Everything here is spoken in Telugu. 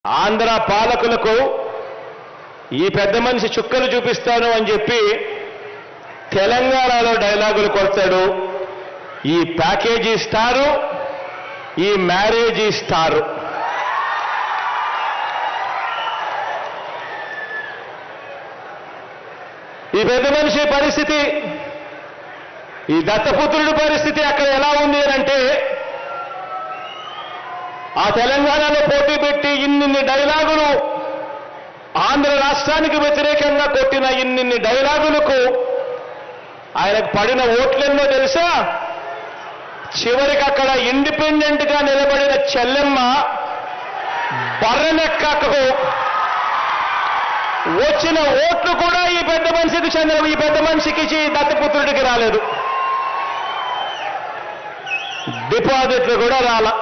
ఆంధ్ర పాలకులకు ఈ పెద్ద మనిషి చుక్కలు చూపిస్తాను అని చెప్పి తెలంగాణలో డైలాగులు కొడతాడు. ఈ ప్యాకేజీ స్టారు, ఈ మ్యారేజీ స్టారు. ఈ పెద్ద మనిషి పరిస్థితి, ఈ దత్తపుత్రుడి పరిస్థితి అక్కడ ఎలా ఉంది అంటే, ఆ తెలంగాణలో పోటీ పెట్టి ఇన్నిన్ని డైలాగులు, ఆంధ్ర రాష్ట్రానికి వ్యతిరేకంగా కొట్టిన ఇన్నిన్ని డైలాగులకు ఆయనకు పడిన ఓట్లెన్నో తెలుసా? చివరికి అక్కడ ఇండిపెండెంట్ గా నిలబడిన చెల్లెమ్మ బర్రెనెక్కకు వచ్చిన ఓట్లు కూడా ఈ పెద్ద మనిషికి చెందిన, ఈ పెద్ద మనిషికి దత్తపుత్రుడికి రాలేదు. డిపాజిట్లు కూడా రాలా.